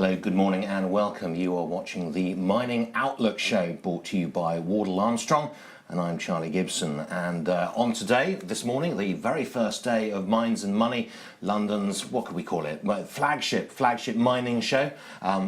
Hello, good morning and welcome. You are watching the Mining Outlook Show brought to you by Wardle Armstrong, and I'm Charlie Gibson. And on today, this morning, the very first day of Mines and Money, London's, what could we call it, well, flagship mining show,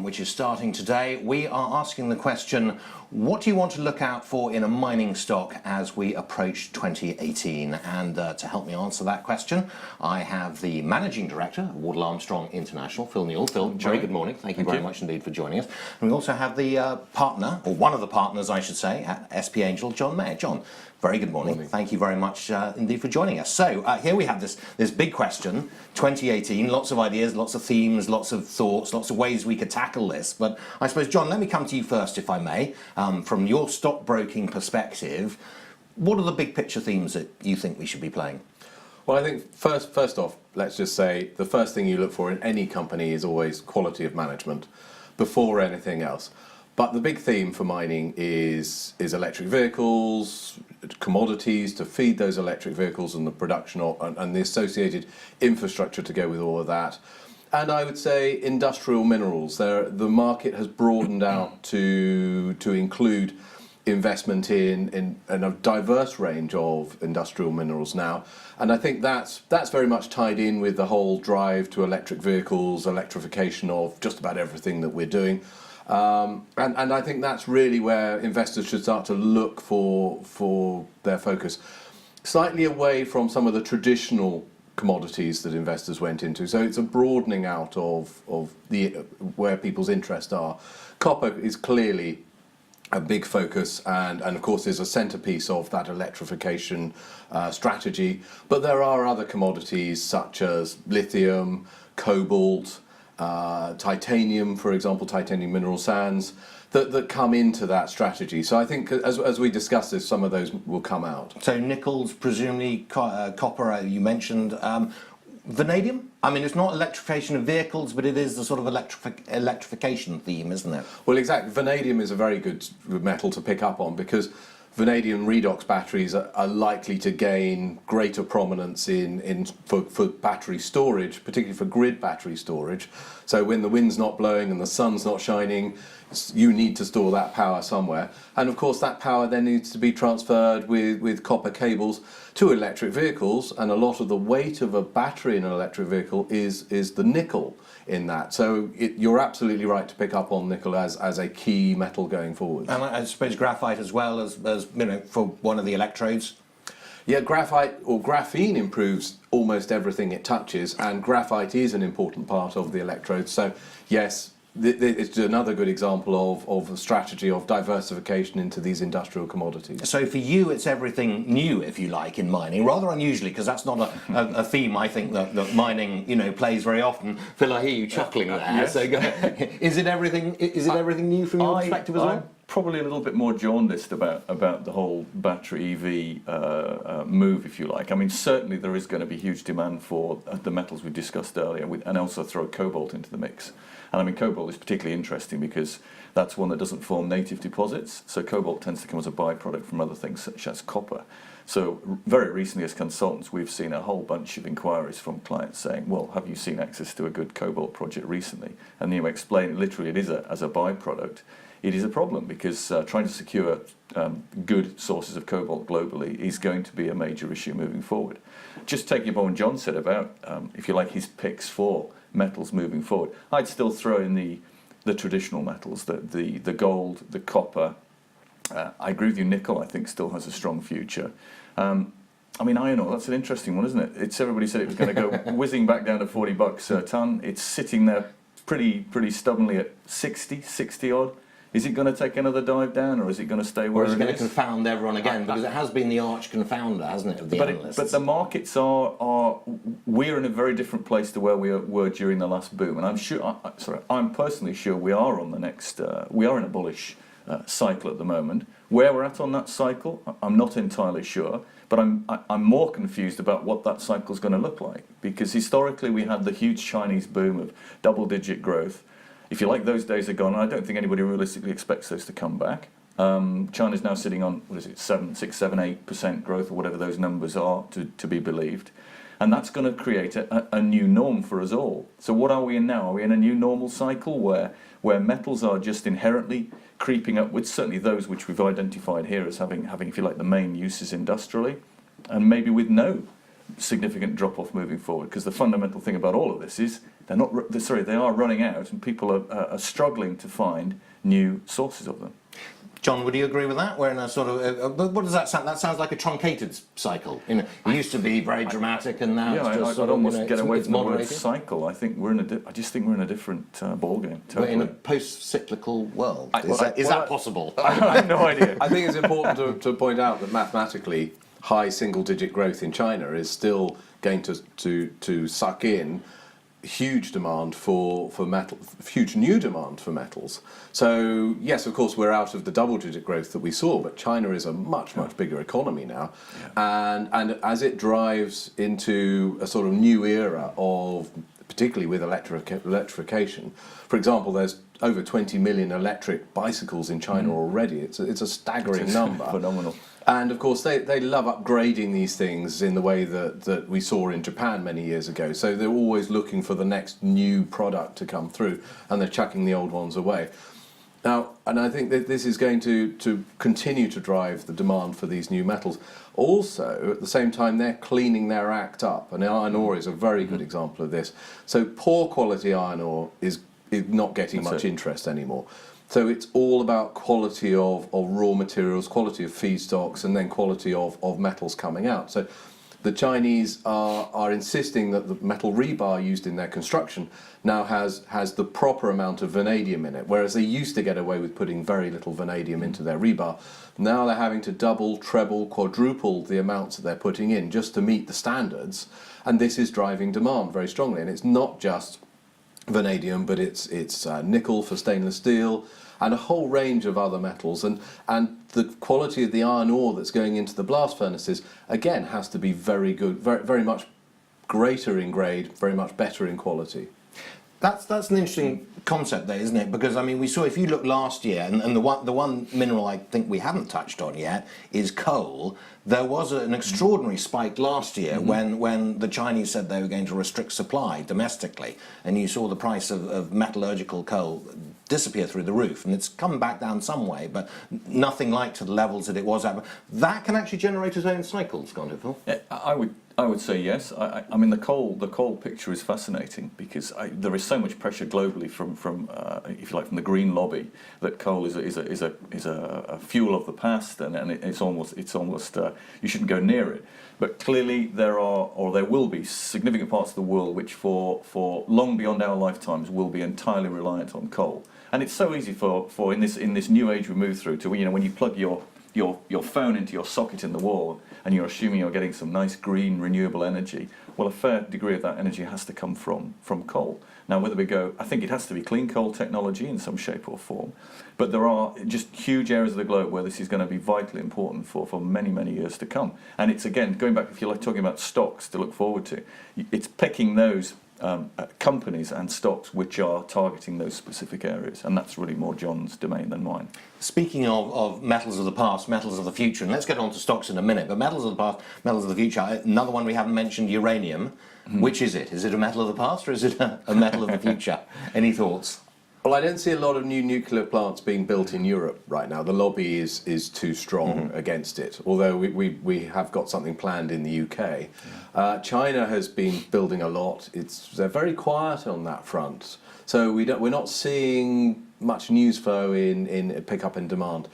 which is starting today. We are asking the question, what do you want to look out for in a mining stock as we approach 2018? And to help me answer that question, I have the Managing Director of Wardle Armstrong International, Phil Newell. Phil, very good morning. Thank you very much indeed for joining us. And we also have the partner, or one of the partners, I should say, at SP Angel, John Mayer. John, very good morning. Thank you very much indeed for joining us. So here we have this big question, 2018, lots of ideas, lots of themes, lots of thoughts, lots of ways we could tackle this. But I suppose, John, let me come to you first, if I may. From your stockbroking perspective, what are the big picture themes that you think we should be playing? Well, I think first off, let's just say the first thing you look for in any company is always quality of management before anything else. But the big theme for mining is electric vehicles, commodities to feed those electric vehicles and the production of, and the associated infrastructure to go with all of that. And I would say industrial minerals. The market has broadened out to include investment in a diverse range of industrial minerals now. And I think that's very much tied in with the whole drive to electric vehicles, electrification of just about everything that we're doing. And I think that's really where investors should start to look for their focus. Slightly away from some of the traditional commodities that investors went into. So it's a broadening out of where people's interests are. Copper is clearly a big focus and of course is a centerpiece of that electrification strategy. But there are other commodities such as lithium, cobalt, titanium, for example, titanium mineral sands, that come into that strategy. So I think as we discuss this, some of those will come out. So nickels, presumably copper, you mentioned. Vanadium? I mean, it's not electrification of vehicles, but it is the sort of electrification theme, isn't it? Well, exactly. Vanadium is a very good metal to pick up on because vanadium redox batteries are likely to gain greater prominence for battery storage, particularly for grid battery storage. So when the wind's not blowing and the sun's not shining, you need to store that power somewhere. And of course that power then needs to be transferred with copper cables to electric vehicles, and a lot of the weight of a battery in an electric vehicle is the nickel in that. So you're absolutely right to pick up on nickel as a key metal going forward. And I suppose graphite as well as for one of the electrodes. Yeah, graphite or graphene improves almost everything it touches, and graphite is an important part of the electrode. So yes, it's another good example of a strategy of diversification into these industrial commodities. So for you, it's everything new, if you like, in mining, rather unusually, because that's not a theme I think that mining plays very often. Phil, I hear you chuckling there. Yes. So is it everything new from your perspective as well? I'm probably a little bit more jaundiced about the whole battery EV move, if you like. I mean, certainly there is going to be huge demand for the metals we discussed earlier, and also throw cobalt into the mix. And I mean, cobalt is particularly interesting because that's one that doesn't form native deposits. So cobalt tends to come as a byproduct from other things such as copper. So very recently as consultants, we've seen a whole bunch of inquiries from clients saying, well, have you seen access to a good cobalt project recently? And you explain literally it is as a byproduct. It is a problem because trying to secure good sources of cobalt globally is going to be a major issue moving forward. Just taking up on what John said about, if you like, his picks for metals moving forward, I'd still throw in the traditional metals, the gold, the copper. I agree with you, nickel I think still has a strong future. I mean, iron ore, that's an interesting one, isn't it? Everybody said it was going to go whizzing back down to $40 a tonne. It's sitting there pretty stubbornly at 60 odd. Is it going to take another dive down, or is it going to stay where it is? Or is it going to confound everyone again? Because it has been the arch confounder, hasn't it, of the analysts? But the markets we're in a very different place to where we were during the last boom. And I'm personally sure we are on the next, we are in a bullish cycle at the moment. Where we're at on that cycle, I'm not entirely sure. But I'm more confused about what that cycle is going to look like. Because historically we had the huge Chinese boom of double-digit growth. If you like, those days are gone. I don't think anybody realistically expects those to come back. China's now sitting on, 6, 7, 8% growth, or whatever those numbers are to be believed. And that's going to create a new norm for us all. So what are we in now? Are we in a new normal cycle where metals are just inherently creeping upwards, certainly those which we've identified here as having, if you like, the main uses industrially, and maybe with no significant drop-off moving forward? Because the fundamental thing about all of this is they are running out, and people are struggling to find new sources of them. John, would you agree with that? We're in a sort of, what does that sound? That sounds like a truncated cycle. You know, it used to be very dramatic, and now it's just I'd almost get away from the word cycle. I think I just think we're in a different ballgame. Totally. We're in a post-cyclical world. Is that possible? I have no idea. I think it's important to point out that mathematically, high single-digit growth in China is still going to suck in huge demand for metal, huge new demand for metals. So yes, of course, we're out of the double-digit growth that we saw, but China is a much bigger economy now, and as it drives into a sort of new era of, particularly with electrification. For example, there's over 20 million electric bicycles in China already. It's a staggering number. Phenomenal. And of course, they love upgrading these things in the way that we saw in Japan many years ago. So they're always looking for the next new product to come through, and they're chucking the old ones away. Now, and I think that this is going to continue to drive the demand for these new metals. Also, at the same time, they're cleaning their act up, and iron ore is a very good example of this. So poor quality iron ore is not getting much interest anymore. So it's all about quality of raw materials, quality of feedstocks, and then quality of metals coming out. So the Chinese are insisting that the metal rebar used in their construction now has the proper amount of vanadium in it, whereas they used to get away with putting very little vanadium into their rebar. Now they're having to double, treble, quadruple the amounts that they're putting in just to meet the standards, and this is driving demand very strongly. And it's not just vanadium, but it's nickel for stainless steel, and a whole range of other metals, and the quality of the iron ore that's going into the blast furnaces again has to be very good, very much greater in grade, very much better in quality. That's an interesting concept there, isn't it? Because I mean, we saw, if you look last year, and the one mineral I think we haven't touched on yet is coal. There was an extraordinary spike last year when the Chinese said they were going to restrict supply domestically, and you saw the price of metallurgical coal disappear through the roof, and it's come back down some way, but nothing like to the levels that it was at. That can actually generate its own cycles, can't it, Phil? I would say yes. I mean, the coal picture is fascinating because there is so much pressure globally from if you like, from the green lobby that coal is a fuel of the past, and it's almost you shouldn't go near it. But clearly there will be significant parts of the world which for long beyond our lifetimes will be entirely reliant on coal. And it's so easy for in this new age we move through to, you know, when you plug your phone into your socket in the wall and you're assuming you're getting some nice green renewable energy, well, a fair degree of that energy has to come from coal. Now, whether we go, I think it has to be clean coal technology in some shape or form, but there are just huge areas of the globe where this is going to be vitally important for many, many years to come. And it's, again, going back, if you're like talking about stocks to look forward to, it's picking those companies and stocks which are targeting those specific areas, and that's really more John's domain than mine. Speaking of metals of the past, metals of the future, and let's get on to stocks in a minute, but metals of the past, metals of the future, another one we haven't mentioned, uranium. Which is it? Is it a metal of the past, or is it a metal of the future? Any thoughts? Well, I don't see a lot of new nuclear plants being built in Europe right now. The lobby is too strong against it, although we have got something planned in the UK. China has been building a lot. They're very quiet on that front. So we're not seeing much news flow in pickup in demand.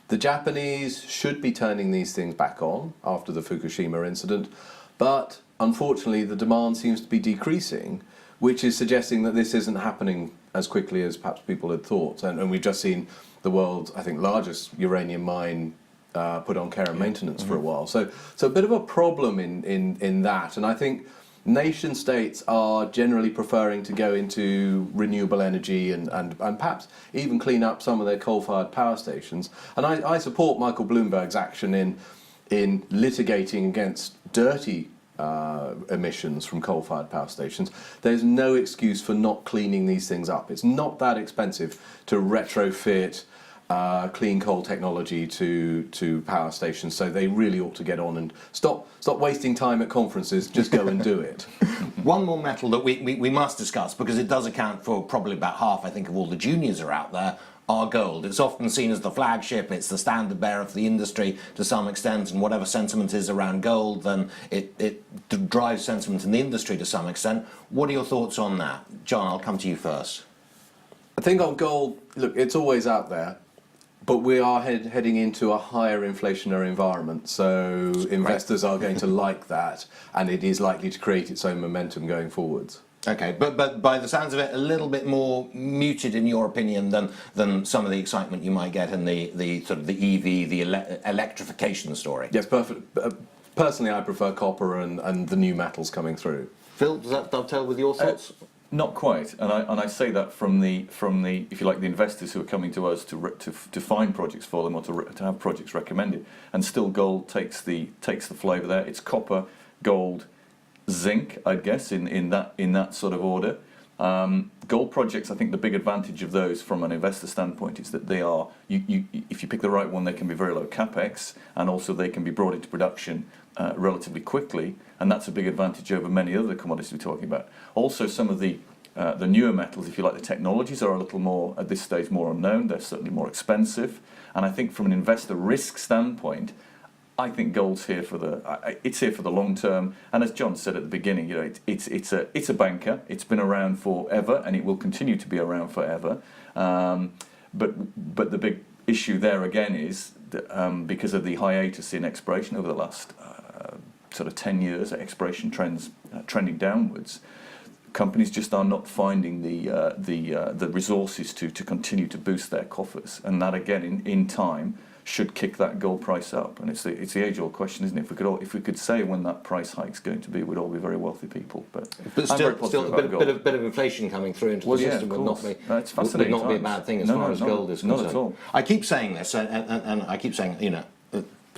The Japanese should be turning these things back on after the Fukushima incident, but unfortunately the demand seems to be decreasing, which is suggesting that this isn't happening as quickly as perhaps people had thought. And we've just seen the world's, I think, largest uranium mine put on care and maintenance for a while. So a bit of a problem in that. And I think nation states are generally preferring to go into renewable energy and perhaps even clean up some of their coal-fired power stations. And I support Michael Bloomberg's action in litigating against dirty emissions from coal-fired power stations. There's no excuse for not cleaning these things up. It's not that expensive to retrofit clean coal technology to power stations. So they really ought to get on and stop wasting time at conferences. Just go and do it. One more metal that we must discuss, because it does account for probably about half, I think, of all the juniors are out there, are gold. It's often seen as the flagship, it's the standard bearer for the industry to some extent, and whatever sentiment is around gold, then it drives sentiment in the industry to some extent. What are your thoughts on that? John, I'll come to you first. I think on gold, look, it's always out there, but we are heading into a higher inflationary environment, so investors are going to like that, and it is likely to create its own momentum going forwards. Okay, but by the sounds of it, a little bit more muted in your opinion than some of the excitement you might get in the sort of the EV, the electrification story. Yes, perfect. Personally, I prefer copper and the new metals coming through. Phil, does that dovetail with your thoughts? Not quite, and I say that from the if you like, the investors who are coming to us to find projects for them or to have projects recommended, and still gold takes the flavour there. It's copper, gold, zinc, I'd guess in that sort of order. Gold projects, I think the big advantage of those from an investor standpoint is that they are if you pick the right one, they can be very low capex, and also they can be brought into production relatively quickly, and that's a big advantage over many other commodities we're talking about. Also, some of the newer metals, if you like, the technologies are a little more, at this stage, more unknown. They're certainly more expensive, and I think from an investor risk standpoint, I think gold's here for it's here for the long term. And as John said at the beginning, you know, it's a banker. It's been around forever, and it will continue to be around forever. But the big issue there again is that, because of the hiatus in exploration over the last sort of 10 years, exploration trends trending downwards, companies just are not finding the resources to continue to boost their coffers, and that again in time should kick that gold price up. And it's the age-old question, isn't it? If we could say when that price hike's going to be, we'd all be very wealthy people. But still a bit of inflation coming through into the system would not be a bad thing as far as gold is concerned. Not at all. I keep saying this, and I keep saying, you know,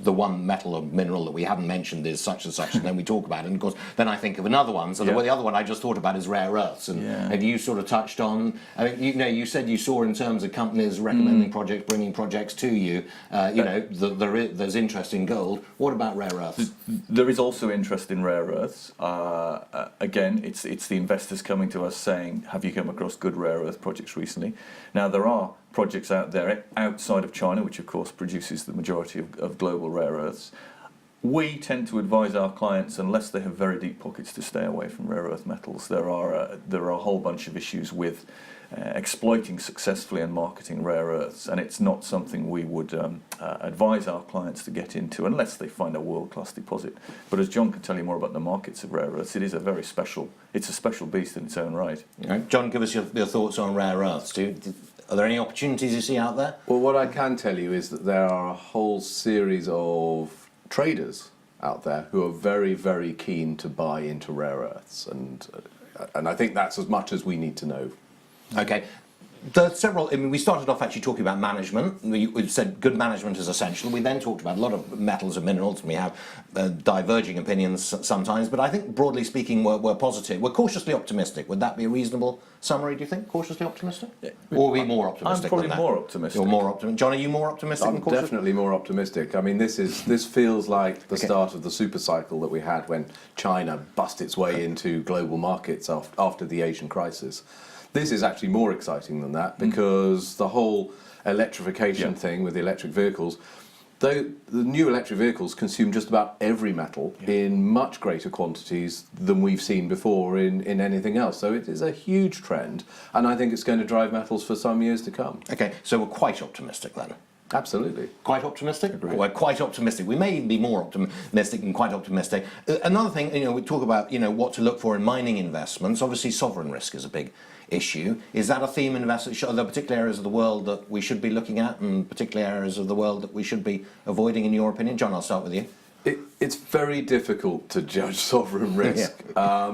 the one metal or mineral that we haven't mentioned is such and such, and then we talk about it, and of course then I think of another one. So the other one I just thought about is rare earths, and have you sort of touched on, I mean, you said you saw in terms of companies recommending projects, bringing projects to you, there's interest in gold. What about rare earths? There is also interest in rare earths. Again, it's the investors coming to us saying, have you come across good rare earth projects recently? Now, there are projects out there outside of China, which of course produces the majority of global rare earths. We tend to advise our clients, unless they have very deep pockets, to stay away from rare earth metals. There are a whole bunch of issues with exploiting successfully and marketing rare earths, and it's not something we would advise our clients to get into unless they find a world-class deposit. But as John can tell you more about the markets of rare earths, it's a special beast in its own right. John, give us your thoughts on rare earths. Are there any opportunities you see out there? Well, what I can tell you is that there are a whole series of traders out there who are very, very keen to buy into rare earths, and I think that's as much as we need to know. Okay. There's several. I mean, we started off actually talking about management. We said good management is essential. We then talked about a lot of metals and minerals, and we have diverging opinions sometimes. But I think, broadly speaking, we're positive. We're cautiously optimistic. Would that be a reasonable summary, do you think? Cautiously optimistic? Or are we more optimistic? I'm probably than that? more optimistic. You're more optimistic. John, are you more optimistic than I'm cautious? definitely more optimistic. I mean, this feels like the start of the super cycle that we had when China bust its way into global markets after the Asian crisis. This is actually more exciting than that, because the whole electrification thing with the electric vehicles, though the new electric vehicles consume just about every metal in much greater quantities than we've seen before in anything else. So it is a huge trend, and I think it's going to drive metals for some years to come. Okay, so we're quite optimistic then. Absolutely. Quite optimistic? Agreed. We're quite optimistic. We may even be more optimistic than quite optimistic. Another thing, we talk about, what to look for in mining investments. Obviously, sovereign risk is a big issue. Is that a theme in investment? Are there particular areas of the world that we should be looking at, and particular areas of the world that we should be avoiding, in your opinion? John, I'll start with you. It's very difficult to judge sovereign risk.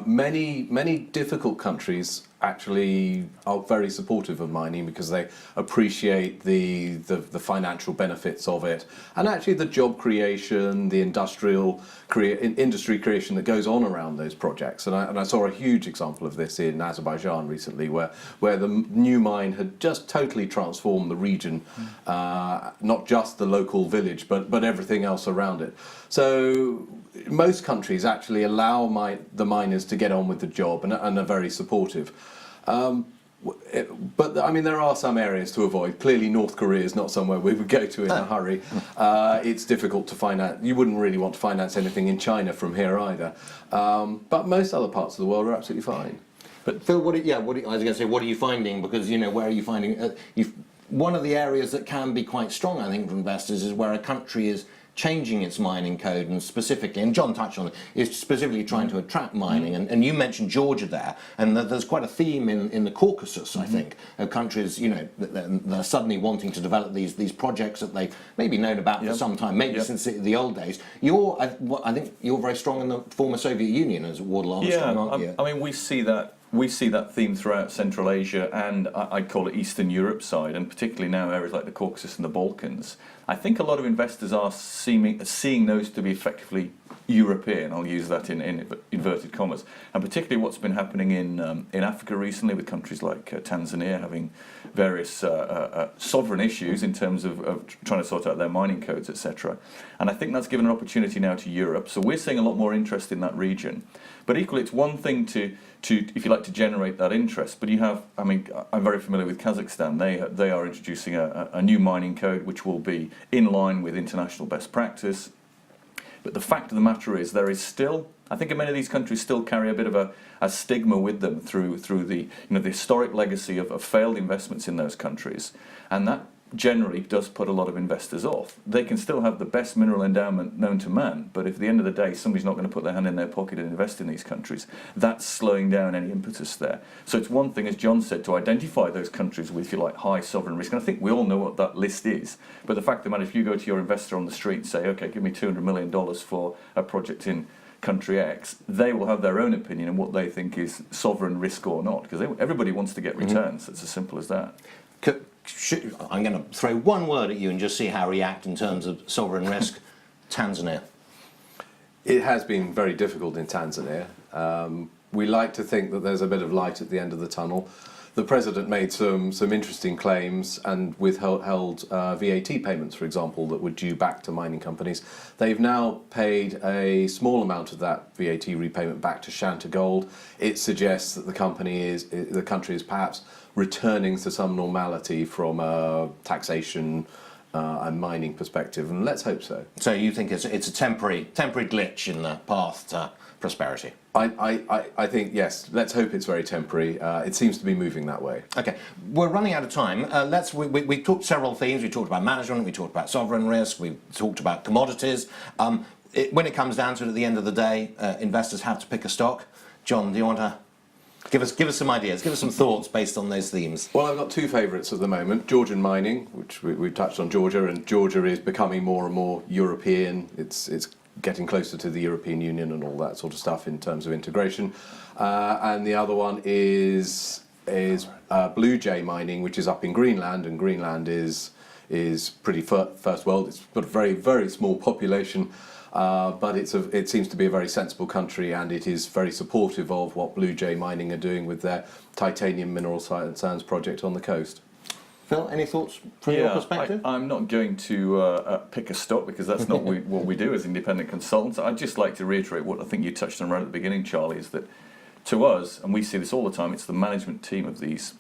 Many difficult countries actually are very supportive of mining because they appreciate the financial benefits of it, and actually the job creation, the industry creation that goes on around those projects. And I saw a huge example of this in Azerbaijan recently, where the new mine had just totally transformed the region, not just the local village, but everything else around it. So most countries actually allow the miners to get on with the job and are very supportive. But I mean, there are some areas to avoid. Clearly, North Korea is not somewhere we would go to in a hurry. It's difficult to finance. You wouldn't really want to finance anything in China from here either. But most other parts of the world are absolutely fine. But Phil, I was going to say, what are you finding? Because where are you finding? One of the areas that can be quite strong, I think, for investors is where a country is changing its mining code, and specifically, and John touched on it, is specifically trying to attract mining. And you mentioned Georgia there, and there's quite a theme in the Caucasus, I think, of countries, that are suddenly wanting to develop these projects that they've maybe known about for some time, maybe since the old days. I think you're very strong in the former Soviet Union as Wardle Armstrong, aren't you? I mean, we see that theme throughout Central Asia, and I'd call it Eastern Europe side, and particularly now areas like the Caucasus and the Balkans. I think a lot of investors are seeing those to be effectively European. I'll use that in inverted commas, and particularly what's been happening in Africa recently, with countries like Tanzania having various sovereign issues in terms of trying to sort out their mining codes, etc. And I think that's given an opportunity now to Europe. So we're seeing a lot more interest in that region. But equally, it's one thing to if you like, to generate that interest. But you have, I mean, I'm very familiar with Kazakhstan. They are introducing a new mining code which will be in line with international best practice. But the fact of the matter is, there is still, I think many of these countries still carry a bit of a stigma with them through the the historic legacy of failed investments in those countries, and that generally does put a lot of investors off. They can still have the best mineral endowment known to man, but if at the end of the day somebody's not going to put their hand in their pocket and invest in these countries, that's slowing down any impetus there. So it's one thing, as John said, to identify those countries with, if you like, high sovereign risk, and I think we all know what that list is. But the fact of the matter, if you go to your investor on the street and say, okay, give me $200 million for a project in country X, they will have their own opinion on what they think is sovereign risk or not, because everybody wants to get returns. It's as simple as that. I'm going to throw one word at you and just see how you react in terms of sovereign risk. Tanzania. It has been very difficult in Tanzania. We like to think that there's a bit of light at the end of the tunnel. The president made some interesting claims and withheld VAT payments, for example, that were due back to mining companies. They've now paid a small amount of that VAT repayment back to Shanta Gold. It suggests that the country is perhaps returning to some normality from a taxation and mining perspective, and let's hope so. So you think it's a temporary glitch in the path to prosperity? I think, yes, let's hope it's very temporary. It seems to be moving that way. Okay, we're running out of time. We talked several themes. We talked about management, we talked about sovereign risk, we talked about commodities. When it comes down to it at the end of the day, investors have to pick a stock. John, do you want to give us some ideas, give us some thoughts based on those themes? Well, I've got two favourites at the moment. Georgian mining, which we've touched on Georgia, and Georgia is becoming more and more European. It's getting closer to the European Union and all that sort of stuff in terms of integration. And the other one is Bluej Mining, which is up in Greenland, and Greenland is pretty first world. It's got a very, very small population, but it seems to be a very sensible country, and it is very supportive of what Bluej Mining are doing with their titanium mineral sands project on the coast. Phil, any thoughts from your perspective? I'm not going to pick a stock, because that's not what we do as independent consultants. I'd just like to reiterate what I think you touched on right at the beginning, Charlie, is that to us, and we see this all the time, it's the management team of these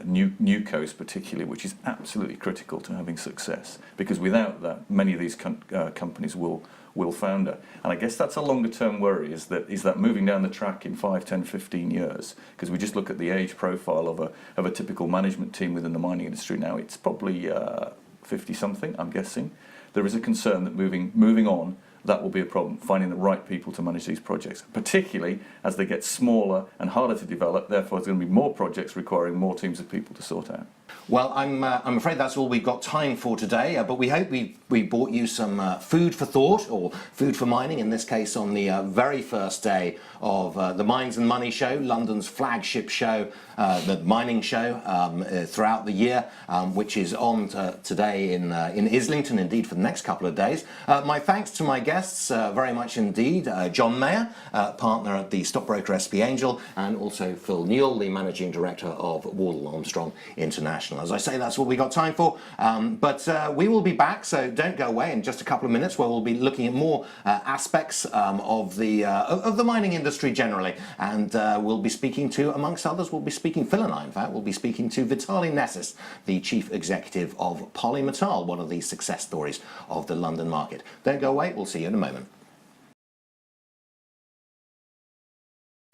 new coasts particularly, which is absolutely critical to having success, because without that, many of these companies will founder. And I guess that's a longer term worry, is that moving down the track in 5, 10, 15 years, because we just look at the age profile of a typical management team within the mining industry now, it's probably 50 something, I'm guessing. There is a concern that moving on, that will be a problem, finding the right people to manage these projects, particularly as they get smaller and harder to develop. Therefore, there's going to be more projects requiring more teams of people to sort out. Well, I'm afraid that's all we've got time for today, but we hope we brought you some food for thought, or food for mining, in this case on the very first day of the Mines and Money show, London's flagship show, the mining show throughout the year, which is on today in Islington, indeed, for the next couple of days. My thanks to my guests very much indeed, John Mayer, partner at the stockbroker SP Angel, and also Phil Newell, the managing director of Wardle Armstrong International. As I say, that's all we got time for, but we will be back, so don't go away in just a couple of minutes, where we'll be looking at more aspects of the mining industry generally, and we'll be speaking to, amongst others, Phil and I, in fact, will be speaking to Vitaly Nesis, the chief executive of Polymetal, one of the success stories of the London market. Don't go away, we'll see you in a moment.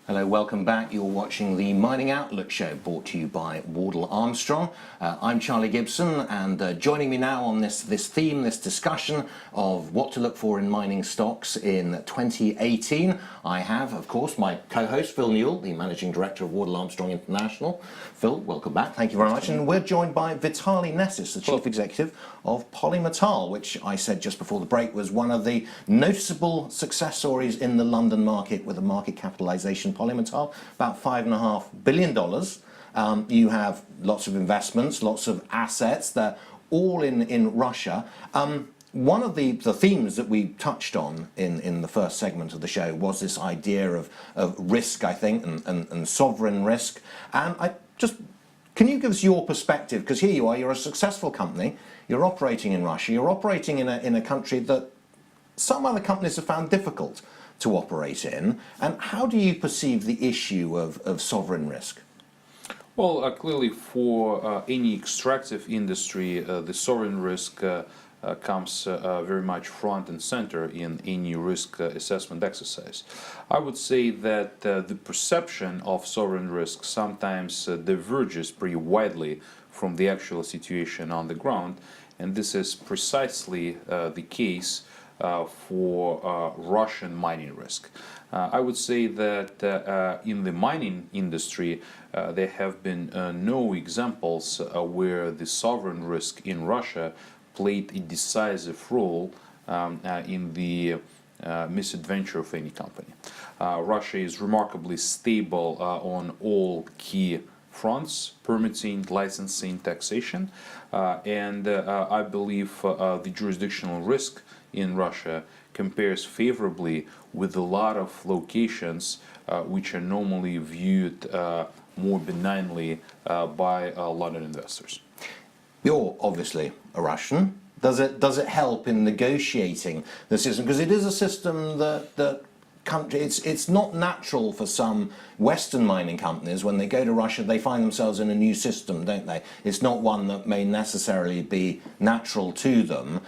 Hello, welcome back. You're watching the Mining Outlook show, brought to you by Wardle Armstrong. I'm Charlie Gibson, and joining me now on this theme, this discussion of what to look for in mining stocks in 2018, I have, of course, my co-host Phil Newell, the managing director of Wardle Armstrong International. Phil, welcome back. Thank you very much. And we're joined by Vitaly Nesis, the chief executive of Polymetal, which I said just before the break was one of the noticeable success stories in the London market, with a market capitalization, Polymetal, about $5.5 billion. You have lots of investments, lots of assets. They're all in Russia. One of the themes that we touched on in the first segment of the show was this idea of risk, I think, and sovereign risk. And can you give us your perspective? Because here you are, you're a successful company, you're operating in Russia, you're operating in a country that some other companies have found difficult to operate in. And how do you perceive the issue of sovereign risk? Well, clearly for any extractive industry, the sovereign risk comes very much front and center in any risk assessment exercise. I would say that the perception of sovereign risk sometimes diverges pretty widely from the actual situation on the ground, and this is precisely the case for Russian mining risk. I would say that in the mining industry there have been no examples where the sovereign risk in Russia played a decisive role in the misadventure of any company. Russia is remarkably stable on all key fronts: permitting, licensing, taxation, and I believe the jurisdictional risk in Russia compares favorably with a lot of locations which are normally viewed more benignly by London investors. You're obviously a Russian. Does it help in negotiating the system? Because it is a system that it's not natural for some Western mining companies. When they go to Russia, they find themselves in a new system, don't they? It's not one that may necessarily be natural to them.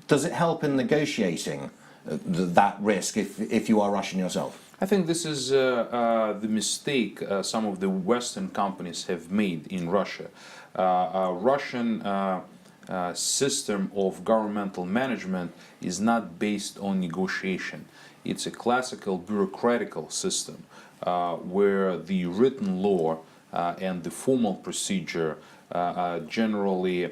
Does it help in negotiating that risk if you are Russian yourself? I think this is the mistake some of the Western companies have made in Russia. Russian system of governmental management is not based on negotiation. It's a classical bureaucratical system where the written law and the formal procedure generally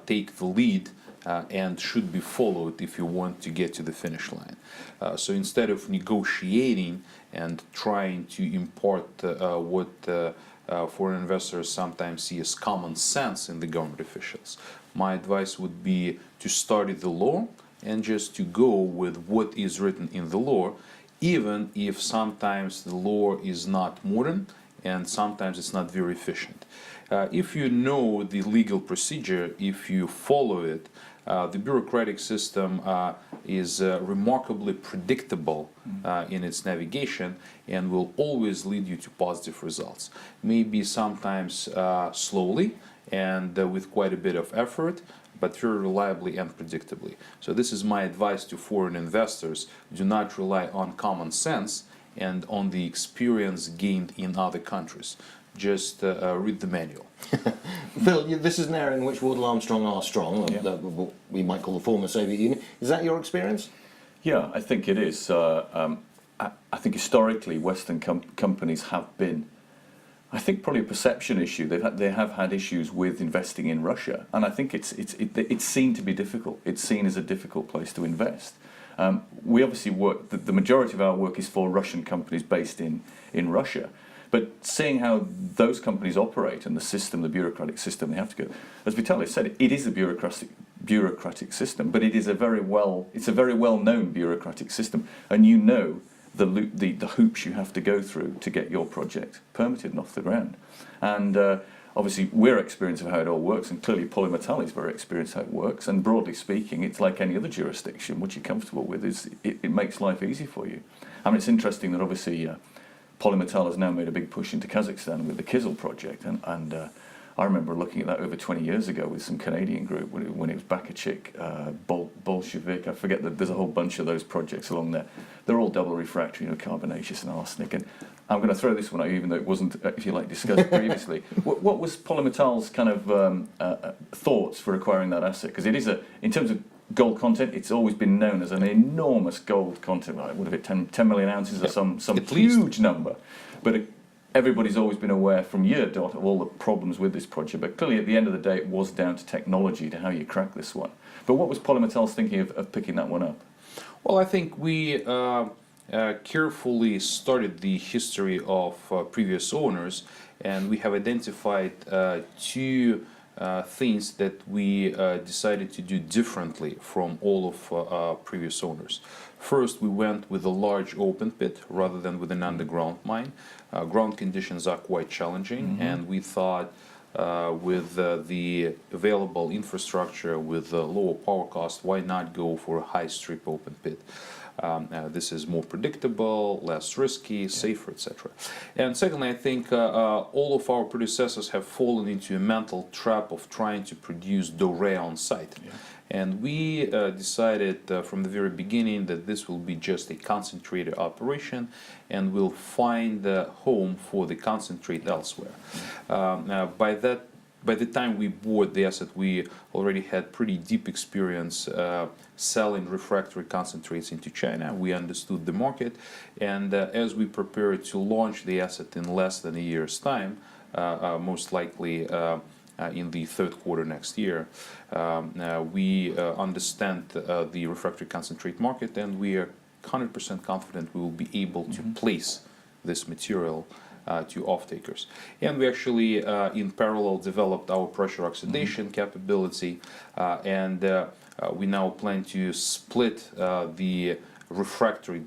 take the lead and should be followed if you want to get to the finish line. So instead of negotiating and trying to import what foreign investors sometimes see as common sense in the government officials, my advice would be to study the law and just to go with what is written in the law, even if sometimes the law is not modern and sometimes it's not very efficient. If you know the legal procedure, if you follow it, the bureaucratic system is remarkably predictable in its navigation and will always lead you to positive results. Maybe sometimes slowly and with quite a bit of effort, but very reliably and predictably. So this is my advice to foreign investors: do not rely on common sense and on the experience gained in other countries. Just read the manual. Phil, this is an area in which Wardle Armstrong are strong, what we might call the former Soviet Union. Is that your experience? Yeah, I think it is. I think historically Western companies have been, I think probably a perception issue. They have had issues with investing in Russia, and I think it's seen to be difficult. It's seen as a difficult place to invest. We obviously work. The majority of our work is for Russian companies based in Russia. But seeing how those companies operate and the system, the bureaucratic system they have to go, as Vitaly said, it is a bureaucratic system, but it's a very well-known bureaucratic system, and you know the hoops you have to go through to get your project permitted and off the ground. And obviously we're experienced of how it all works, and clearly Polymetal is very experienced how it works, and broadly speaking it's like any other jurisdiction. What you're comfortable with is it makes life easy for you. I mean, it's interesting that obviously Polymetal has now made a big push into Kazakhstan with the Kizil project, and I remember looking at that over 20 years ago with some Canadian group when it was Bakachik, Bolshevik. I forget that there's a whole bunch of those projects along there. They're all double refractory, carbonaceous and arsenic. And I'm going to throw this one out, even though it wasn't, if you like, discussed previously. What was Polymetal's kind of thoughts for acquiring that asset? Because it is in terms of gold content, it's always been known as an enormous gold content. Like, what if it 10 million ounces or some huge number? But everybody's always been aware from year dot of all the problems with this project. But clearly, at the end of the day, it was down to technology, to how you crack this one. But what was Polymetal's thinking of picking that one up? Well, I think we carefully studied the history of previous owners, and we have identified two things that we decided to do differently from all of previous owners. First, we went with a large open pit rather than with an underground mine. Ground conditions are quite challenging, and we thought with the available infrastructure, with lower power cost, why not go for a high strip open pit? This is more predictable, less risky, safer, etc. And secondly, I think all of our predecessors have fallen into a mental trap of trying to produce doré on site. Yeah. And we decided from the very beginning that this will be just a concentrated operation, and we'll find a home for the concentrate elsewhere. By the time we bought the asset, we already had pretty deep experience selling refractory concentrates into China. We understood the market, and as we prepared to launch the asset in less than a year's time, most likely in the third quarter next year, we understand the refractory concentrate market, and we are 100% confident we will be able to place this material to off-takers. And we actually, in parallel, developed our pressure oxidation capability, and we now plan to split the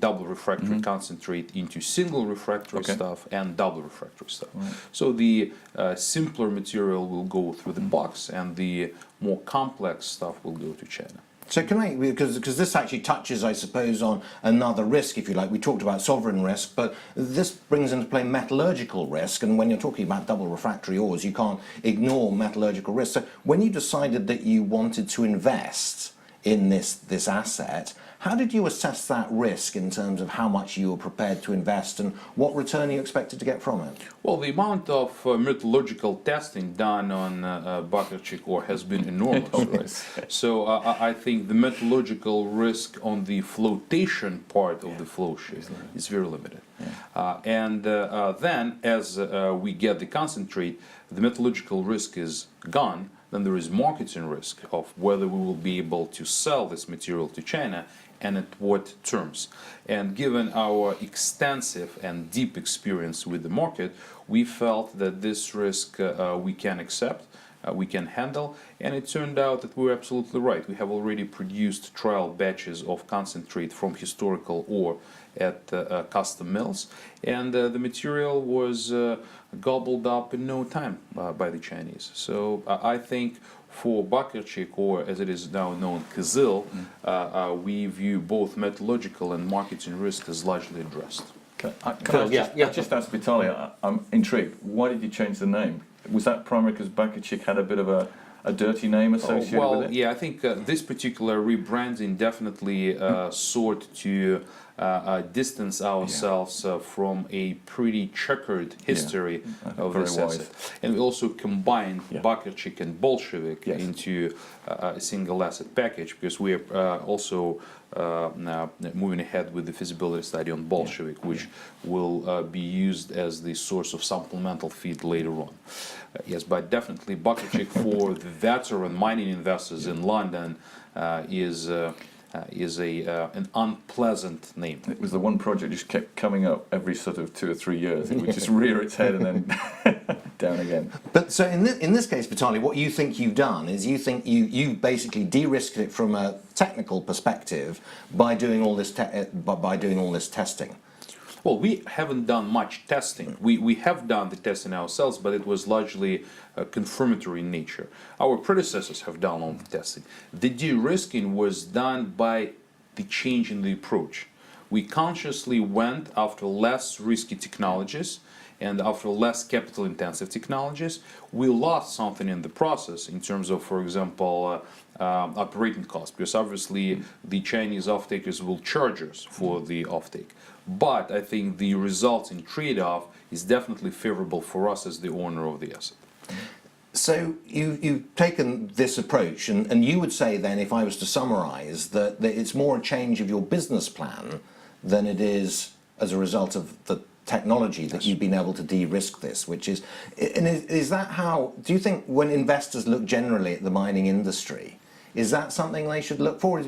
double refractory concentrate into single refractory stuff and double refractory stuff. So the simpler material will go through the box, and the more complex stuff will go to China. So can I, because this actually touches, I suppose, on another risk, if you like. We talked about sovereign risk, but this brings into play metallurgical risk. And when you're talking about double refractory ores, you can't ignore metallurgical risk. So when you decided that you wanted to invest in this asset, how did you assess that risk in terms of how much you were prepared to invest and what return you expected to get from it? Well, the amount of metallurgical testing done on Bakachik ore has been enormous. Right? So I think the metallurgical risk on the flotation part of the flow sheet is very limited. And then, as we get the concentrate, the metallurgical risk is gone. Then there is marketing risk of whether we will be able to sell this material to China and at what terms. And given our extensive and deep experience with the market, we felt that this risk we can accept, we can handle, and it turned out that we were absolutely right. We have already produced trial batches of concentrate from historical ore at custom mills, and the material was gobbled up in no time by the Chinese. So I think for Bakachik, or as it is now known, Kizil, we view both metallurgical and marketing risk as largely addressed. Can I just ask Vitaly, I'm intrigued, why did you change the name? Was that primarily because Bakachik had a bit of a dirty name associated with it? Well, yeah, I think this particular rebranding definitely sought to distance ourselves from a pretty checkered history of very this wise. asset. And we also combined Bakarchik and Bolshevik into a single asset package, because we are also now moving ahead with the feasibility study on Bolshevik, which will be used as the source of supplemental feed later on. Yes, but definitely Bakarchik for the veteran mining investors in London is an unpleasant name. It was the one project just kept coming up every sort of 2 or 3 years. It would just rear its head and then down again. But so in this case, Vitaly, what you think you've done is you think you basically de-risked it from a technical perspective by doing all this testing. Well, we haven't done much testing. We have done the testing ourselves, but it was largely confirmatory in nature. Our predecessors have done all the testing. The de-risking was done by the change in the approach. We consciously went after less risky technologies and after less capital intensive technologies. We lost something in the process in terms of, for example, operating costs, because obviously the Chinese off-takers will charge us for the off-take. But I think the resulting trade-off is definitely favorable for us as the owner of the asset. So you've taken this approach, and you would say then, if I was to summarize, that it's more a change of your business plan than it is as a result of the technology that you've been able to de-risk this, which is, and is that how, do you think when investors look generally at the mining industry, is that something they should look for?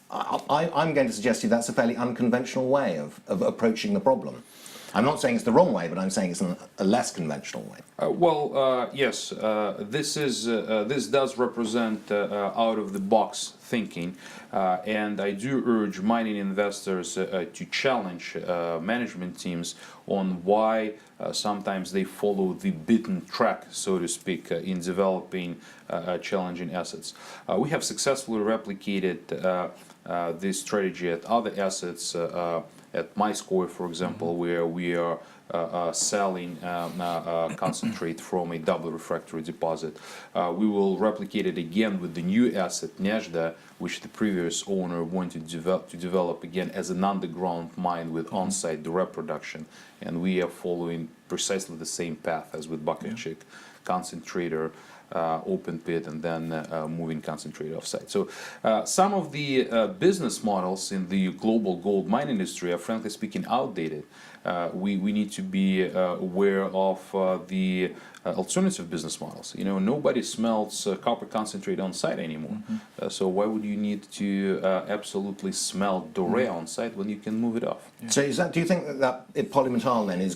I'm going to suggest to you that's a fairly unconventional way of approaching the problem. I'm not saying it's the wrong way, but I'm saying it's a less conventional way. Yes, this does represent out-of-the-box thinking, and I do urge mining investors to challenge management teams on why sometimes they follow the beaten track, so to speak, in developing challenging assets. We have successfully replicated this strategy at other assets, at MyScore, for example, where we are selling concentrate from a double refractory deposit. We will replicate it again with the new asset, Nezhda, which the previous owner wanted to develop again as an underground mine with on-site direct production. And we are following precisely the same path as with Bakarchik, concentrator, open pit, and then moving concentrate offsite. So some of the business models in the global gold mine industry are, frankly speaking, outdated. We need to be aware of the alternative business models. You know, nobody smelts copper concentrate on site anymore. So why would you need to absolutely smelt doré on site when you can move it off? So do you think that Polymetal then is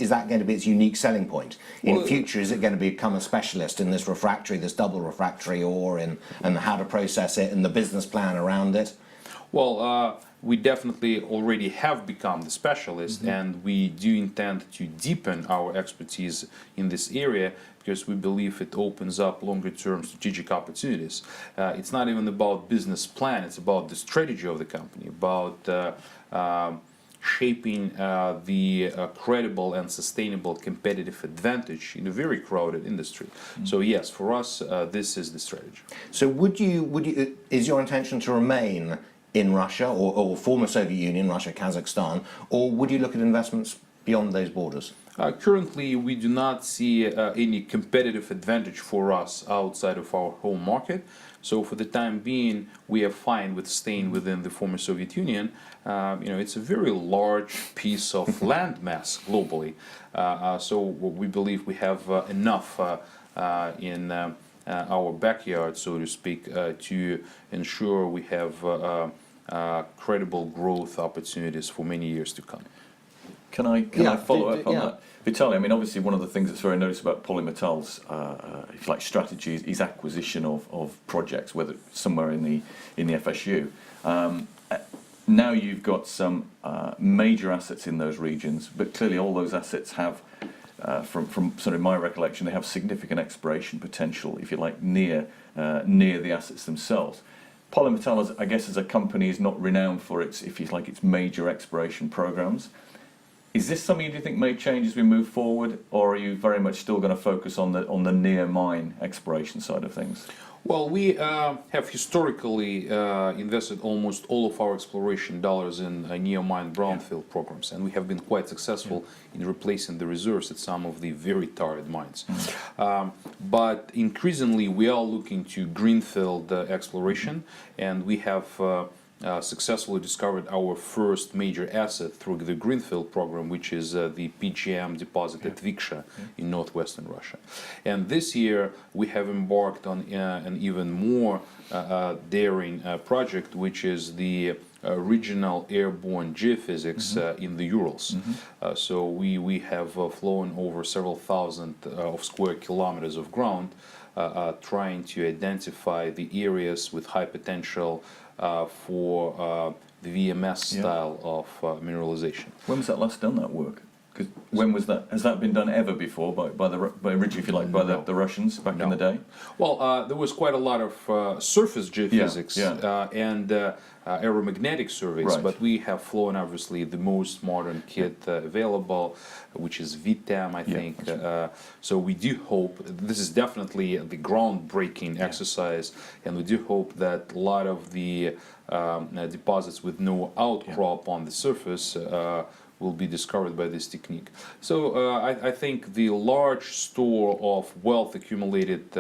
that going to be its unique selling point? In future, is it going to become a specialist in this refractory, this double refractory ore, and how to process it and the business plan around it? Well, we definitely already have become the specialist, and we do intend to deepen our expertise in this area because we believe it opens up longer-term strategic opportunities. It's not even about business plan, it's about the strategy of the company, about shaping the credible and sustainable competitive advantage in a very crowded industry. So yes, for us, this is the strategy. So is your intention to remain in Russia or former Soviet Union, Russia, Kazakhstan, or would you look at investments beyond those borders? Currently, we do not see any competitive advantage for us outside of our home market. So for the time being, we are fine with staying within the former Soviet Union. It's a very large piece of land mass globally. So we believe we have enough in our backyard, so to speak, to ensure we have credible growth opportunities for many years to come. Can I follow up on that? Vitaly, I mean, obviously one of the things that's very noticeable about Polymetal's if you like, strategy is acquisition of projects, whether somewhere in the FSU. Now you've got some major assets in those regions, but clearly all those assets have, from sort of my recollection, they have significant exploration potential, if you like, near the assets themselves. Polymetal, I guess, as a company, is not renowned for its, if you like, its major exploration programs. Is this something you think may change as we move forward, or are you very much still going to focus on the near mine exploration side of things? Well, we have historically invested almost all of our exploration dollars in near mine brownfield programs, and we have been quite successful in replacing the reserves at some of the very tired mines. But increasingly, we are looking to greenfield exploration, and we have successfully discovered our first major asset through the greenfield program, which is the PGM deposit at Viksha in northwestern Russia. And this year we have embarked on an even more daring project, which is the regional airborne geophysics in the Urals. So we have flown over several thousand of square kilometers of ground, trying to identify the areas with high potential for the VMS style of mineralization. When was that last done, that work? Because when was that? Has that been done ever before by originally, if you like, by the Russians back in the day? Well, there was quite a lot of surface geophysics and aeromagnetic surveys, but we have flown obviously the most modern kit available, which is VTAM, I think. So we do hope, this is definitely the groundbreaking exercise, and we do hope that a lot of the deposits with no outcrop on the surface will be discovered by this technique. So I think the large store of wealth accumulated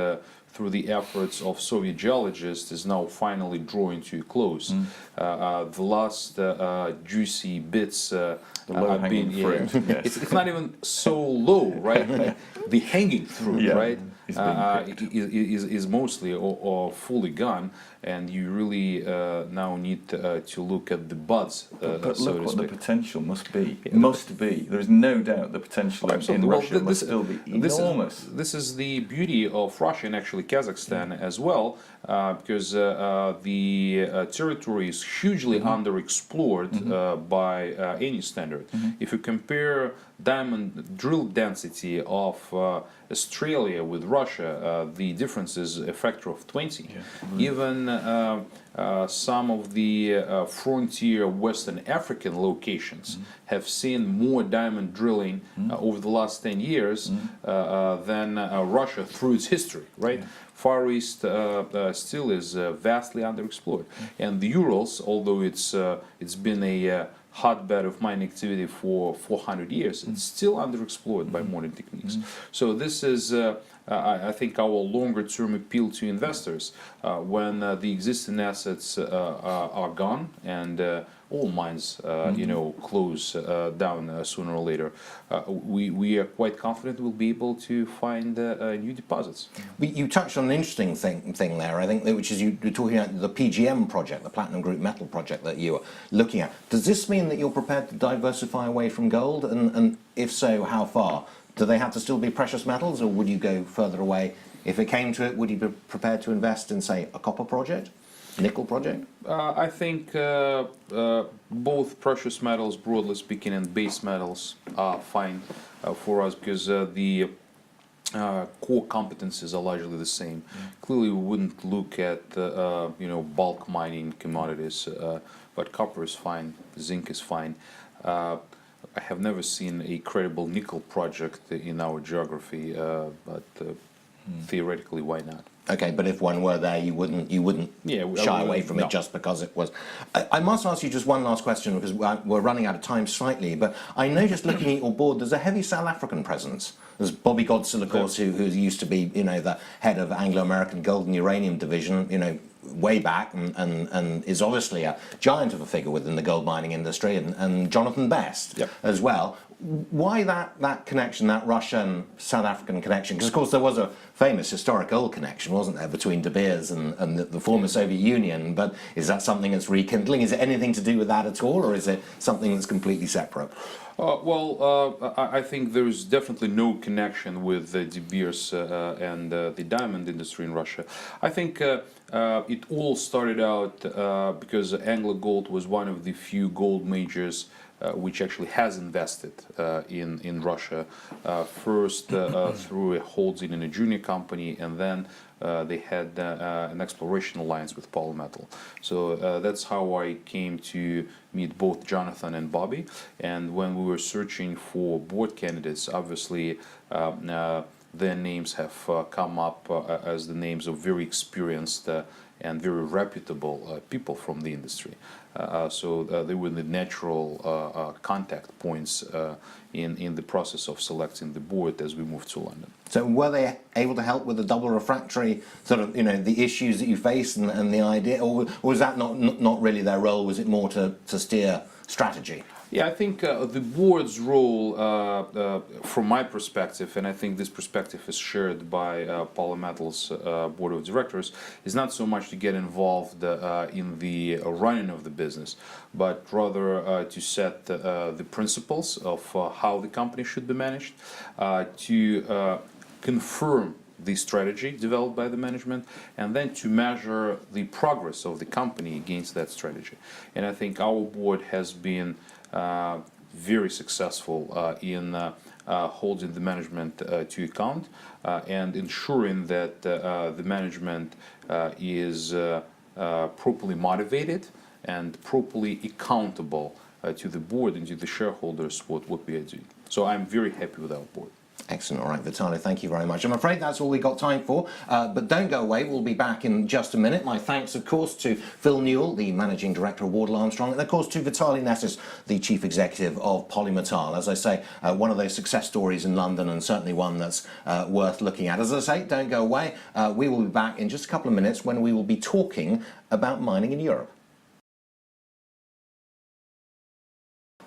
through the efforts of Soviet geologists is now finally drawing to a close. The last juicy bits have been, it's not even so low, right? The hanging fruit, right, is mostly or fully gone, and you really now need to look at the buds. But look what the potential must be. Must be. There is no doubt the potential in Russia must still be enormous. This is the beauty of Russia and actually Kazakhstan as well, because the territory is hugely underexplored by any standard. If you compare diamond drill density of Australia with Russia, the difference is a factor of 20. Even some of the frontier Western African locations have seen more diamond drilling over the last 10 years than Russia through its history, right? Far East still is vastly underexplored, and the Urals, although it's been a hotbed of mining activity for 400 years, it's still underexplored by modern techniques. So this is, I think, our longer-term appeal to investors when the existing assets are gone and all mines, close down sooner or later. We are quite confident we'll be able to find new deposits. You touched on an interesting thing there, I think, which is you're talking about the PGM project, the Platinum Group Metal project that you are looking at. Does this mean that you're prepared to diversify away from gold? And if so, how far? Do they have to still be precious metals, or would you go further away? If it came to it, would you be prepared to invest in, say, a copper project? Nickel project? I think both precious metals, broadly speaking, and base metals are fine for us because the core competencies are largely the same. Clearly, we wouldn't look at bulk mining commodities, but copper is fine, zinc is fine. I have never seen a credible nickel project in our geography, but theoretically, why not? Okay, but if one were there, you wouldn't shy away from it just because it was. I must ask you just one last question because we're running out of time slightly. But I noticed looking at your board, there's a heavy South African presence. There's Bobby Godson, of course, who used to be the head of Anglo-American Gold and Uranium division, way back, and is obviously a giant of a figure within the gold mining industry, and Jonathan Best as well. Why that connection, that Russian-South African connection? Because, of course, there was a famous historic oil connection, wasn't there, between De Beers and the former Soviet Union, but is that something that's rekindling? Is it anything to do with that at all, or is it something that's completely separate? I think there's definitely no connection with De Beers and the diamond industry in Russia. I think it all started out because AngloGold was one of the few gold majors which actually has invested in Russia, first through a holding in a junior company, and then they had an exploration alliance with Polymetal. So that's how I came to meet both Jonathan and Bobby. And when we were searching for board candidates, obviously their names have come up as the names of very experienced and very reputable people from the industry. So they were the natural contact points in the process of selecting the board as we moved to London. So were they able to help with the double refractory sort of, the issues that you faced and the idea, or was that not really their role? Was it more to steer strategy? Yeah, I think the board's role, from my perspective, and I think this perspective is shared by Polymetal's board of directors, is not so much to get involved in the running of the business, but rather to set the principles of how the company should be managed, to confirm the strategy developed by the management, and then to measure the progress of the company against that strategy. And I think our board has been very successful in holding the management to account and ensuring that the management is properly motivated and properly accountable to the board and to the shareholders what we are doing. So I'm very happy with our board. Excellent. All right, Vitaly, thank you very much. I'm afraid that's all we got time for, but don't go away. We'll be back in just a minute. My thanks, of course, to Phil Newell, the Managing Director of Wardle Armstrong, and, of course, to Vitaly Nesis, the Chief Executive of Polymetal. As I say, one of those success stories in London, and certainly one that's worth looking at. As I say, don't go away. We will be back in just a couple of minutes when we will be talking about mining in Europe.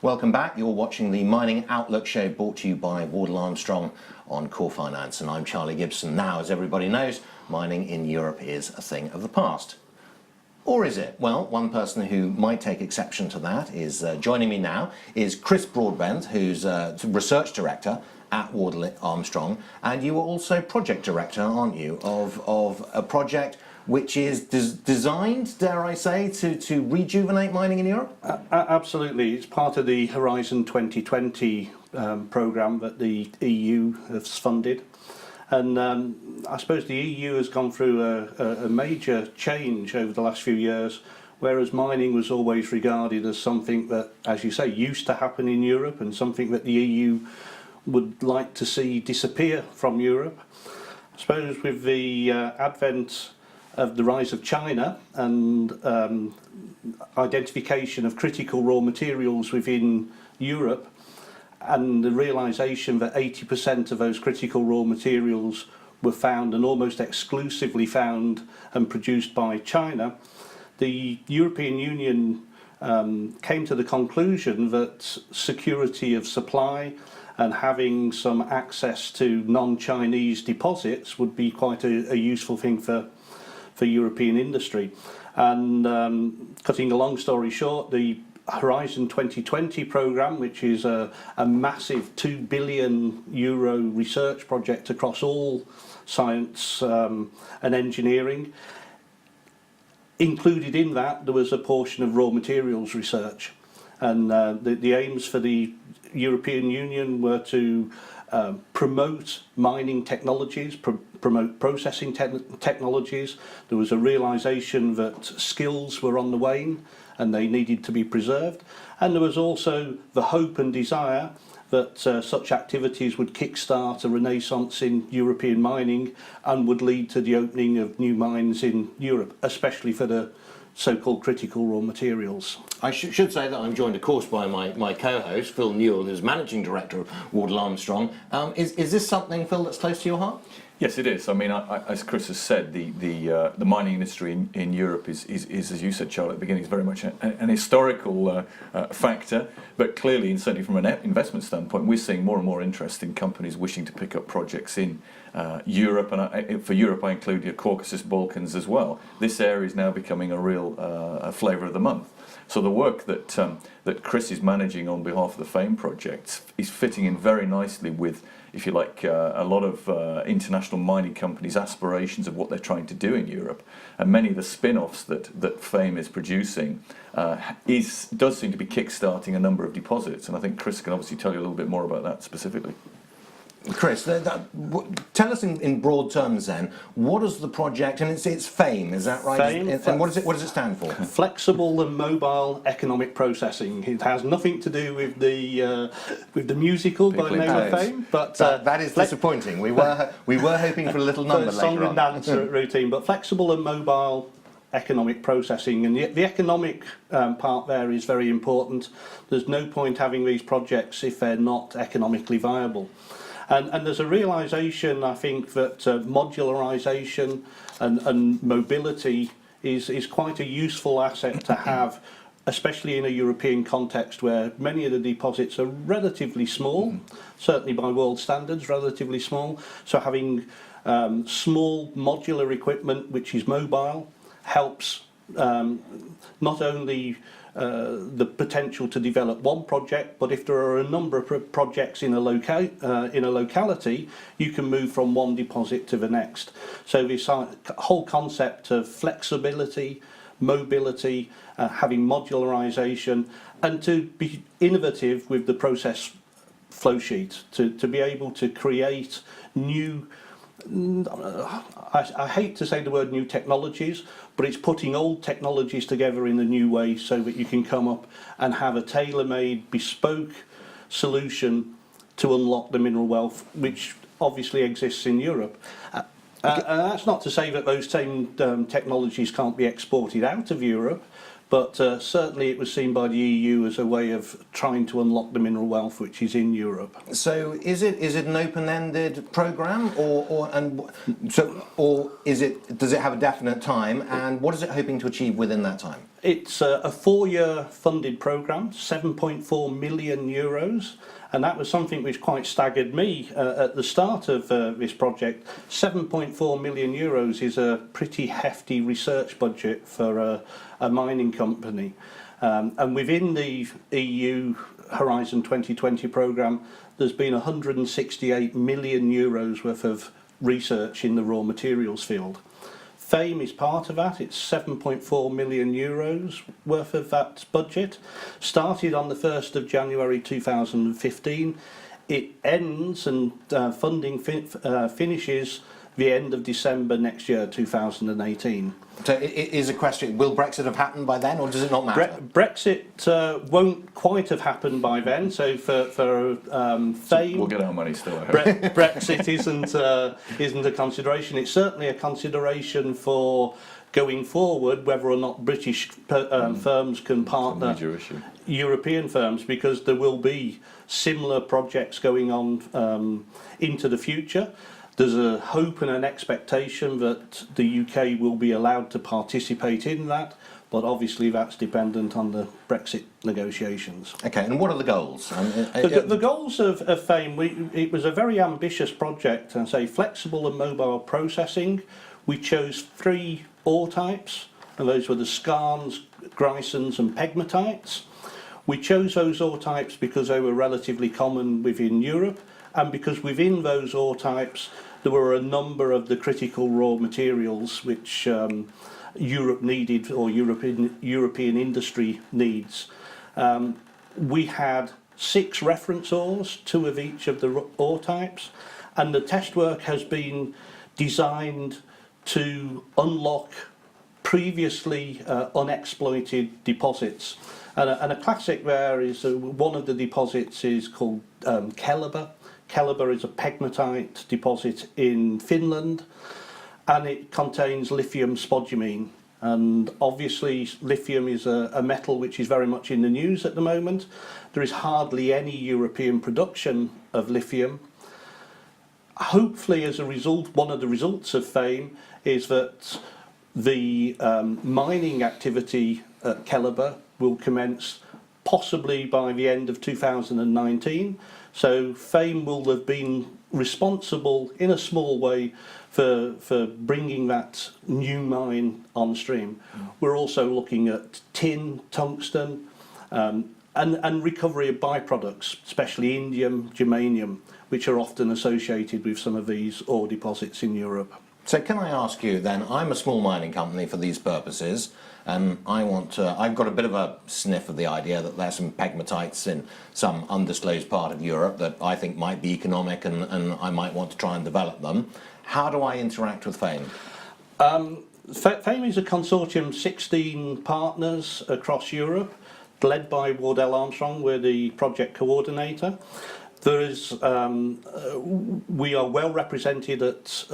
Welcome back. You're watching the Mining Outlook show brought to you by Wardle Armstrong on Core Finance, and I'm Charlie Gibson. Now, as everybody knows, mining in Europe is a thing of the past. Or is it? Well, one person who might take exception to that is joining me now is Chris Broadbent, who's Research Director at Wardle Armstrong, and you are also Project Director, aren't you, of a project which is designed, dare I say, to rejuvenate mining in Europe? Absolutely. It's part of the Horizon 2020 programme that the EU has funded. And I suppose the EU has gone through a major change over the last few years, whereas mining was always regarded as something that, as you say, used to happen in Europe and something that the EU would like to see disappear from Europe. I suppose with the advent of the rise of China and identification of critical raw materials within Europe, and the realisation that 80% of those critical raw materials were found and almost exclusively found and produced by China, the European Union came to the conclusion that security of supply and having some access to non-Chinese deposits would be quite a useful thing for European industry. And cutting a long story short, the Horizon 2020 programme, which is a massive €2 billion research project across all science and engineering, included in that there was a portion of raw materials research. And the aims for the European Union were to promote mining technologies, promote processing technologies. There was a realisation that skills were on the wane and they needed to be preserved. And there was also the hope and desire that such activities would kickstart a renaissance in European mining and would lead to the opening of new mines in Europe, especially for the so-called critical raw materials. I should say that I'm joined, of course, by my co-host, Phil Newell, who's Managing Director of Wardle Armstrong. Is this something, Phil, that's close to your heart? Yes, it is. I mean, as Chris has said, the mining industry in Europe is, as you said, Charlie, at the beginning, is very much an historical factor. But clearly, and certainly from an investment standpoint, we're seeing more and more interest in companies wishing to pick up projects in Europe. And for Europe, I include the Caucasus, Balkans as well. This area is now becoming a real flavour of the month. So the work that Chris is managing on behalf of the FAME project is fitting in very nicely with, if you like, a lot of international mining companies' aspirations of what they're trying to do in Europe, and many of the spin-offs that FAME is producing does seem to be kick-starting a number of deposits, and I think Chris can obviously tell you a little bit more about that specifically. Chris, tell us in broad terms then, what is the project, and it's FAME, is that right? FAME, and what does it stand for? Flexible and Mobile Economic Processing. It has nothing to do with the musical by the name of FAME, but that is disappointing. We were hoping for a little number song later and on. dance routine, but flexible and mobile economic processing, and the economic part there is very important. There's no point having these projects if they're not economically viable. And there's a realisation, I think, that modularisation and mobility is quite a useful asset to have, especially in a European context where many of the deposits are relatively small, certainly by world standards, relatively small. So having small modular equipment which is mobile helps not only the potential to develop one project, but if there are a number of projects in a locality, you can move from one deposit to the next. So this whole concept of flexibility, mobility, having modularisation, and to be innovative with the process flow sheet, to be able to create new, I hate to say the word new technologies, but it's putting old technologies together in a new way so that you can come up and have a tailor-made, bespoke solution to unlock the mineral wealth, which obviously exists in Europe. And that's not to say that those same technologies can't be exported out of Europe, but certainly it was seen by the EU as a way of trying to unlock the mineral wealth which is in Europe. So is it an open-ended programme, or does it have a definite time, and what is it hoping to achieve within that time? It's a 4-year funded programme, 7.4 million euros, and that was something which quite staggered me at the start of this project. 7.4 million euros is a pretty hefty research budget for a mining company. And within the EU Horizon 2020 programme, there's been 168 million euros worth of research in the raw materials field. FAME is part of that. It's 7.4 million euros worth of that budget. Started on the 1st of January 2015. It ends and funding finishes the end of December next year, 2018. So it is a question, will Brexit have happened by then, or does it not matter? Brexit won't quite have happened by then, so for FAME... We'll get our money still, I hope. Brexit isn't a consideration. It's certainly a consideration for going forward, whether or not British firms can partner European firms, because there will be similar projects going on into the future. There's a hope and an expectation that the UK will be allowed to participate in that, but obviously that's dependent on the Brexit negotiations. Okay, and what are the goals? The goals of FAME, it was a very ambitious project, and say flexible and mobile processing. We chose 3 ore types, and those were the skarns, grisons and pegmatites. We chose those ore types because they were relatively common within Europe, and because within those ore types there were a number of the critical raw materials which Europe needed, or European industry needs. We had 6 reference ores, 2 of each of the ore types, and the test work has been designed to unlock previously unexploited deposits. And a classic there is one of the deposits is called Keliber. Keliber is a pegmatite deposit in Finland, and it contains lithium spodumene. And obviously lithium is a metal which is very much in the news at the moment. There is hardly any European production of lithium. Hopefully, as a result, one of the results of FAME is that the mining activity at Keliber will commence possibly by the end of 2019. So FAME will have been responsible in a small way for bringing that new mine on stream. We're also looking at tin, tungsten, and recovery of byproducts, especially indium, germanium, which are often associated with some of these ore deposits in Europe. So can I ask you then, I'm a small mining company for these purposes, and I've got a bit of a sniff of the idea that there's some pegmatites in some undisclosed part of Europe that I think might be economic and I might want to try and develop them. How do I interact with FAME? FAME is a consortium of 16 partners across Europe, led by Wardell Armstrong. We're the project coordinator. There is, we are well represented at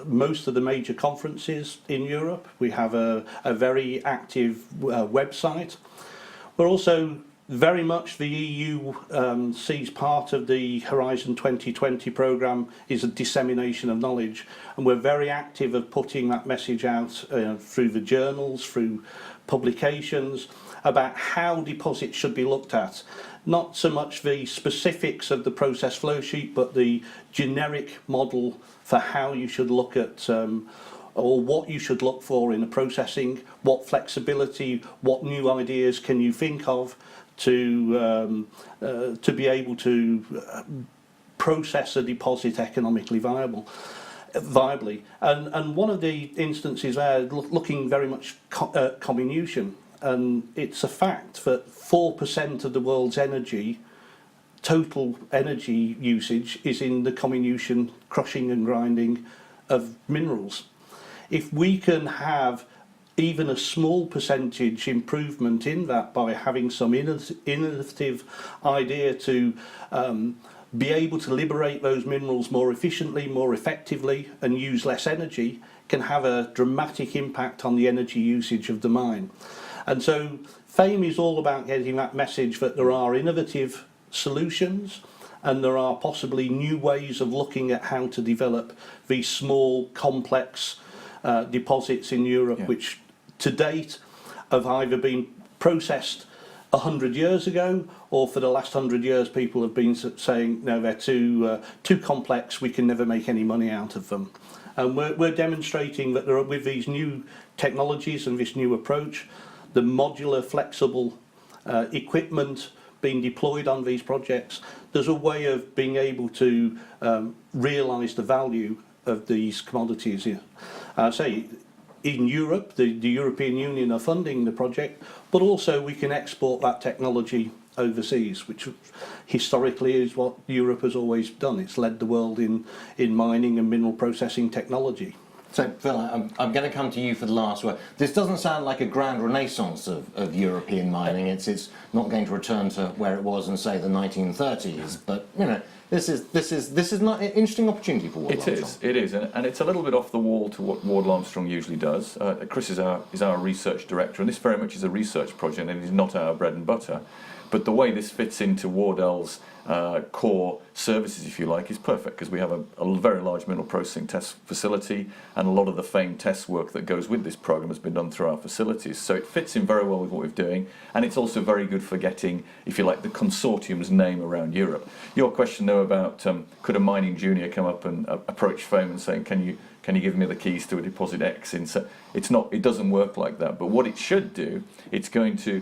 most of the major conferences in Europe. We have a very active website. We're also very much, the EU sees part of the Horizon 2020 programme is a dissemination of knowledge, and we're very active at putting that message out through the journals, through publications, about how deposits should be looked at. Not so much the specifics of the process flow sheet, but the generic model for how you should look at or what you should look for in the processing, what flexibility, what new ideas can you think of to be able to process a deposit economically viably. And one of the instances there, looking very much at comminution, and it's a fact that 4% of the world's total energy usage is in the comminution, crushing and grinding of minerals. If we can have even a small percentage improvement in that by having some innovative idea to be able to liberate those minerals more efficiently, more effectively, and use less energy, can have a dramatic impact on the energy usage of the mine. And so FAME is all about getting that message that there are innovative solutions and there are possibly new ways of looking at how to develop these small, complex deposits in Europe, which to date have either been processed 100 years ago, or for the last 100 years people have been saying, no, they're too complex, we can never make any money out of them. And we're demonstrating that there are, with these new technologies and this new approach, the modular, flexible equipment being deployed on these projects, there's a way of being able to realise the value of these commodities. Say, in Europe, the European Union are funding the project, but also we can export that technology overseas, which historically is what Europe has always done. It's led the world in mining and mineral processing technology. So, Phil, I'm going to come to you for the last word. This doesn't sound like a grand renaissance of European mining. It's not going to return to where it was in, say, the 1930s. But you know, this is not an interesting opportunity for Wardell Armstrong. It is, and it's a little bit off the wall to what Wardell Armstrong usually does. Chris is our research director, and this very much is a research project, and it is not our bread and butter. But the way this fits into Wardell's core services, if you like, is perfect, because we have a very large mineral processing test facility, and a lot of the FAME test work that goes with this program has been done through our facilities. So it fits in very well with what we're doing, and it's also very good for getting, if you like, the consortium's name around Europe. Your question, though, about could a mining junior come up and approach FAME and saying, can you give me the keys to a deposit X? It's not. It doesn't work like that. But what it should do, it's going to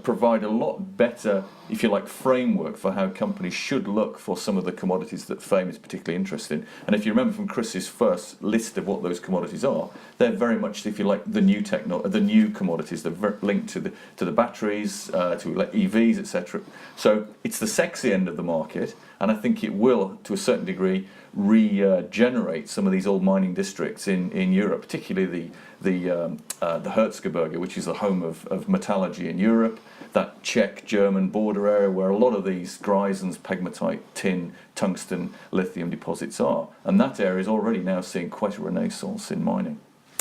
provide a lot better, if you like, framework for how companies should look for some of the commodities that FAME is particularly interested in. And if you remember from Chris's first list of what those commodities are, they're very much, if you like, the new commodities. They're linked to the batteries, to EVs, etc. So it's the sexy end of the market, and I think it will, to a certain degree, regenerate some of these old mining districts in Europe, particularly the Erzgebirge, which is the home of metallurgy in Europe, that Czech-German border area where a lot of these Grisons, pegmatite, tin, tungsten, lithium deposits are. And that area is already now seeing quite a renaissance in mining.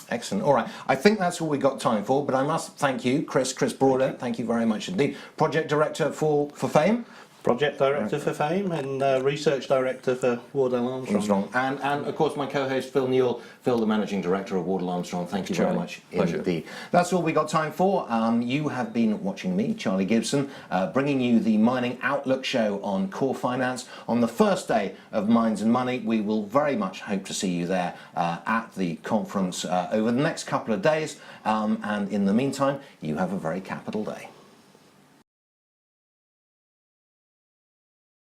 Excellent. All right. I think that's all we've got time for, but I must thank you, Chris Broader. Thank you very much indeed. Project Director for FAME. Project Director for FAME and Research Director for Wardell Armstrong. And of course, my co-host Phil Newell, Phil, the Managing Director of Wardell Armstrong. Thank you very Charlie, much pleasure. indeed. That's all we got time for. You have been watching me, Charlie Gibson, bringing you the Mining Outlook show on core finance on the first day of Mines and Money. We will very much hope to see you there at the conference over the next couple of days. And in the meantime, you have a very capital day.